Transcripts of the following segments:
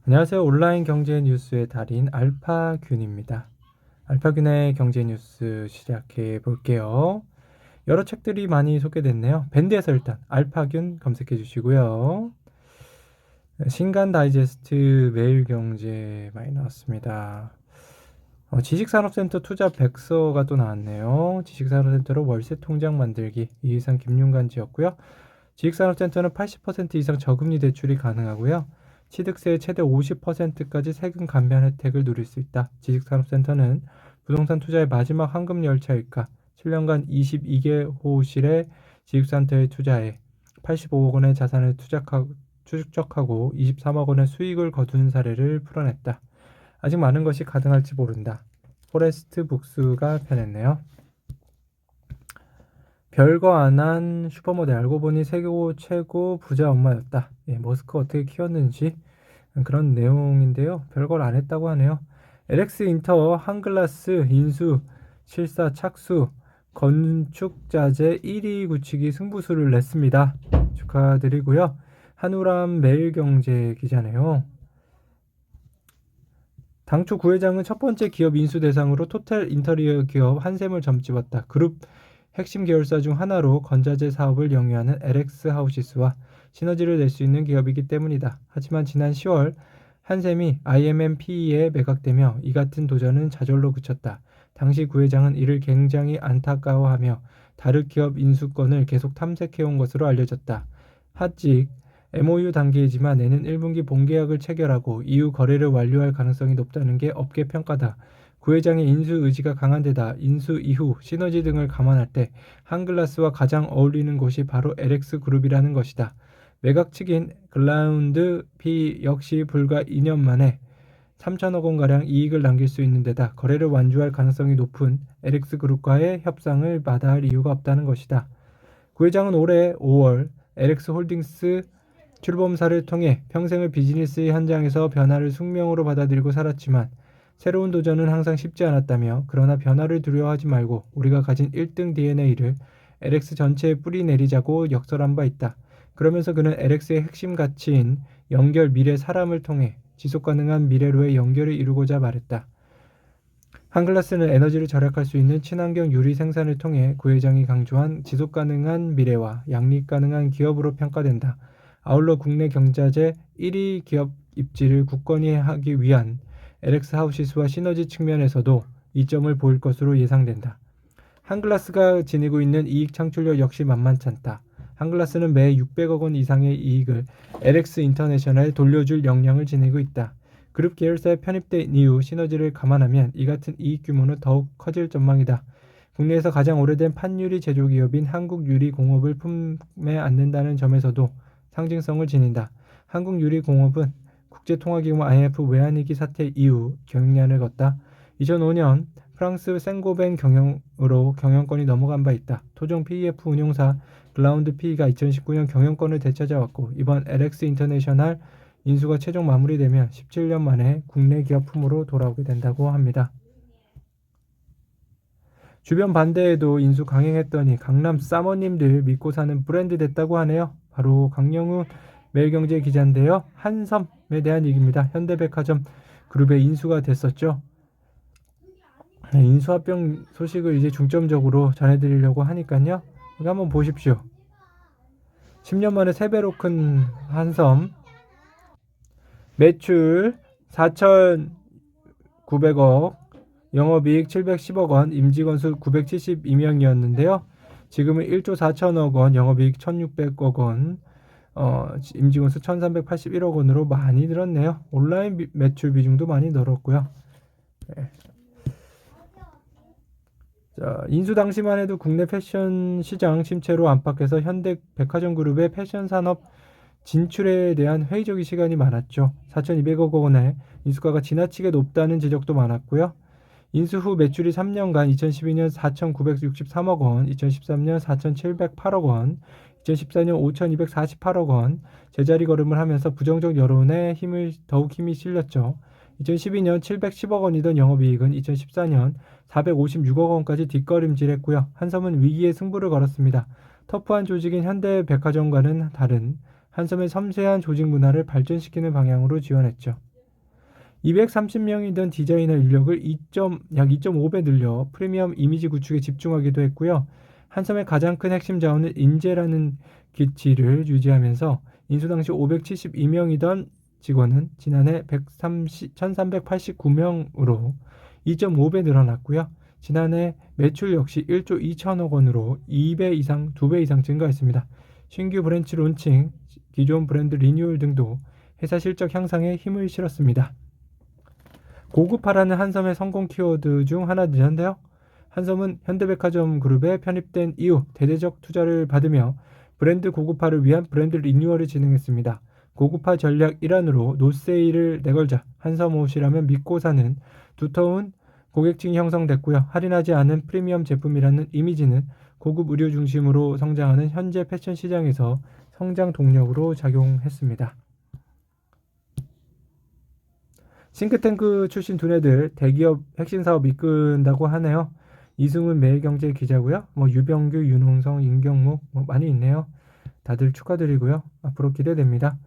안녕하세요. 온라인 경제 뉴스의 달인 알파균입니다. 알파균의 경제 뉴스 시작해 볼게요. 여러 책들이 많이 소개됐네요. 밴드에서 일단 알파균 검색해 주시고요. 신간 다이제스트 매일경제 많이 나왔습니다. 지식산업센터 투자 백서가 또 나왔네요. 지식산업센터로 월세 통장 만들기 이해상 김윤관지였고요. 지식산업센터는 80% 이상 저금리 대출이 가능하고요. 취득세의 최대 50%까지 세금 감면 혜택을 누릴 수 있다. 지식산업센터는 부동산 투자의 마지막 황금 열차일까 7년간 22개호실의 지식센터에 투자해 85억 원의 자산을 축적하고 23억 원의 수익을 거둔 사례를 풀어냈다. 아직 많은 것이 가능할지 모른다. 포레스트 북스가 펴냈네요. 별거 안 한 슈퍼모델 알고 보니 세계 최고 부자 엄마였다. 머스크 어떻게 키웠는지 그런 내용인데요. 별걸 안 했다고 하네요. LX 인터 한글라스 인수 실사 착수 건축자재 1위 굳히기 승부수를 냈습니다. 축하드리고요. 한우람 매일경제 기자네요. 당초 구회장은 첫 번째 기업 인수 대상으로 토탈 인터리어 기업 한샘을 점집었다. 그룹 핵심 계열사 중 하나로 건자재 사업을 영위하는 LX 하우시스와 시너지를 낼 수 있는 기업이기 때문이다. 하지만 지난 10월 한샘이 IMM-PE에 매각되며 이 같은 도전은 좌절로 그쳤다. 당시 구회장은 이를 굉장히 안타까워하며 다른 기업 인수권을 계속 탐색해온 것으로 알려졌다. 하직 MOU 단계이지만 내년 1분기 본계약을 체결하고 이후 거래를 완료할 가능성이 높다는 게 업계 평가다. 구회장의 인수 의지가 강한 데다 인수 이후 시너지 등을 감안할 때 한글라스와 가장 어울리는 곳이 바로 LX그룹이라는 것이다. 매각 측인 글라운드 P 역시 불과 2년 만에 3천억 원가량 이익을 남길 수 있는 데다 거래를 완주할 가능성이 높은 LX그룹과의 협상을 마다할 이유가 없다는 것이다. 구회장은 올해 5월 LX홀딩스 출범사를 통해 평생을 비즈니스 현장에서 변화를 숙명으로 받아들이고 살았지만 새로운 도전은 항상 쉽지 않았다며 그러나 변화를 두려워하지 말고 우리가 가진 1등 DNA를 LX 전체에 뿌리 내리자고 역설한 바 있다. 그러면서 그는 LX의 핵심 가치인 연결 미래 사람을 통해 지속가능한 미래로의 연결을 이루고자 말했다. 한글라스는 에너지를 절약할 수 있는 친환경 유리 생산을 통해 구회장이 강조한 지속가능한 미래와 양립가능한 기업으로 평가된다. 아울러 국내 경자재 1위 기업 입지를 굳건히 하기 위한 LX 하우시스와 시너지 측면에서도 이점을 보일 것으로 예상된다. 한글라스가 지니고 있는 이익 창출력 역시 만만치 않다. 한글라스는 매 600억 원 이상의 이익을 LX 인터내셔널에 돌려줄 역량을 지니고 있다. 그룹 계열사에 편입된 이후 시너지를 감안하면 이 같은 이익 규모는 더욱 커질 전망이다. 국내에서 가장 오래된 판유리 제조기업인 한국유리공업을 품에 안는다는 점에서도 상징성을 지닌다. 한국유리공업은 국제통화기금 IMF 외환위기 사태 이후 경영난을 걷다. 2005년 프랑스 생고뱅 경영으로 경영권이 넘어간 바 있다. 토종 PEF 운용사 글라운드 PE가 2019년 경영권을 되찾아왔고 이번 LX 인터내셔널 인수가 최종 마무리되면 17년 만에 국내 기업 품으로 돌아오게 된다고 합니다. 주변 반대에도 인수 강행했더니 강남 사모님들 믿고 사는 브랜드 됐다고 하네요. 바로 강영훈 매일경제 기자인데요. 한섬에 대한 얘기입니다. 현대백화점 그룹의 인수가 됐었죠. 인수합병 소식을 이제 중점적으로 전해드리려고 하니까요. 여기 한번 보십시오. 10년 만에 3배로 큰 한섬 매출 4,900억 영업이익 710억 원 임직원 수 972명이었는데요. 지금은 1조 4천억 원 영업이익 1,600억 원 임직원 수 1,381억 원으로 많이 늘었네요. 온라인 매출 비중도 많이 늘었고요. 네. 자, 인수 당시만 해도 국내 패션 시장 침체로 안팎에서 현대백화점 그룹의 패션 산업 진출에 대한 회의적인 시간이 많았죠. 4,200억 원의 인수가가 지나치게 높다는 지적도 많았고요. 인수 후 매출이 3년간 2012년 4,963억 원, 2013년 4,708억 원, 2014년 5,248억 원 제자리 걸음을 하면서 부정적 여론에 더욱 힘이 실렸죠. 2012년 710억 원이던 영업이익은 2014년 456억 원까지 뒷걸음질했고요. 한섬은 위기의 승부를 걸었습니다. 터프한 조직인 현대백화점과는 다른 한섬의 섬세한 조직 문화를 발전시키는 방향으로 지원했죠. 230명이던 디자이너 인력을 약 2.5배 늘려 프리미엄 이미지 구축에 집중하기도 했고요. 한섬의 가장 큰 핵심 자원은 인재라는 기치를 유지하면서 인수 당시 572명이던 직원은 지난해 1389명으로 2.5배 늘어났고요. 지난해 매출 역시 1조 2천억 원으로 2배 이상 증가했습니다. 신규 브랜치 론칭, 기존 브랜드 리뉴얼 등도 회사 실적 향상에 힘을 실었습니다. 고급화라는 한섬의 성공 키워드 중 하나인데요. 한섬은 현대백화점 그룹에 편입된 이후 대대적 투자를 받으며 브랜드 고급화를 위한 브랜드 리뉴얼을 진행했습니다. 고급화 전략 일환으로 노세일을 내걸자 한섬옷이라면 믿고 사는 두터운 고객층이 형성됐고요. 할인하지 않은 프리미엄 제품이라는 이미지는 고급 의류 중심으로 성장하는 현재 패션 시장에서 성장 동력으로 작용했습니다. 싱크탱크 출신 두뇌들 대기업 핵심 사업 이끈다고 하네요. 이승훈 매일경제 기자고요. 유병규, 윤홍성, 임경묵 많이 있네요. 다들 축하드리고요. 앞으로 기대됩니다.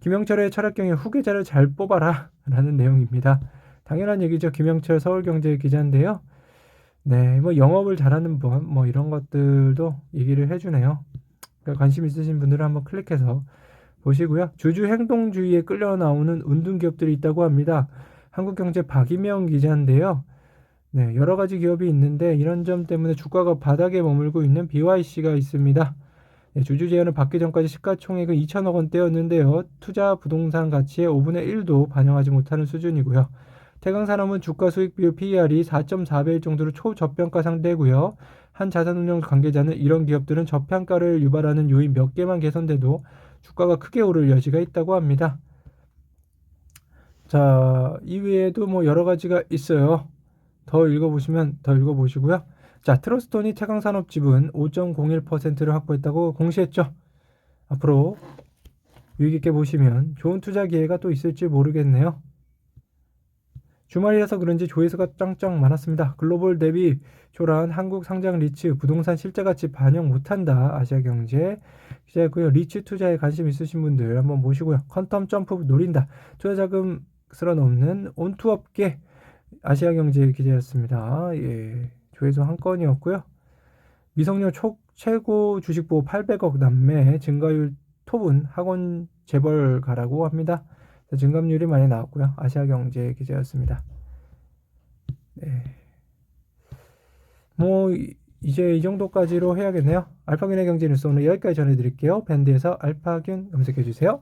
김영철의 철학경의 후계자를 잘 뽑아라 라는 내용입니다. 당연한 얘기죠. 김영철 서울경제 기자인데요. 네, 영업을 잘하는 법 이런 것들도 얘기를 해주네요. 그러니까 관심 있으신 분들은 한번 클릭해서 보시고요. 주주 행동주의에 끌려 나오는 운동기업들이 있다고 합니다. 한국경제 박이명 기자인데요. 네, 여러 가지 기업이 있는데 이런 점 때문에 주가가 바닥에 머물고 있는 BYC가 있습니다. 네, 주주 제한을 받기 전까지 시가총액은 2천억 원대였는데요. 투자 부동산 가치의 5분의 1도 반영하지 못하는 수준이고요. 태강산업은 주가 수익 비율 PER이 4.4배일 정도로 초저평가 상대고요. 한 자산운용 관계자는 이런 기업들은 저평가를 유발하는 요인 몇 개만 개선돼도 주가가 크게 오를 여지가 있다고 합니다. 자, 이외에도 여러 가지가 있어요. 더 읽어보시고요. 자, 트러스톤이 태강산업 지분 5.01%를 확보했다고 공시했죠. 앞으로 유익 있게 보시면 좋은 투자 기회가 또 있을지 모르겠네요. 주말이라서 그런지 조회수가 짱짱 많았습니다. 글로벌 대비 초라한 한국 상장 리츠 부동산 실제가치 반영 못한다. 아시아경제 기자였고요. 리츠 투자에 관심 있으신 분들 한번 보시고요. 퀀텀 점프 노린다. 투자자금 쓸어넣는 온투업계 아시아경제 기자였습니다. 예, 조회수 한 건이었고요. 미성년 최고 주식보호 800억 남매 증가율 톱은 학원 재벌가라고 합니다. 증감률이 많이 나왔고요. 아시아경제 기자였습니다. 네. 이제 이 정도까지로 해야겠네요. 알파균의 경제 뉴스 오늘 여기까지 전해드릴게요. 밴드에서 알파균 검색해주세요.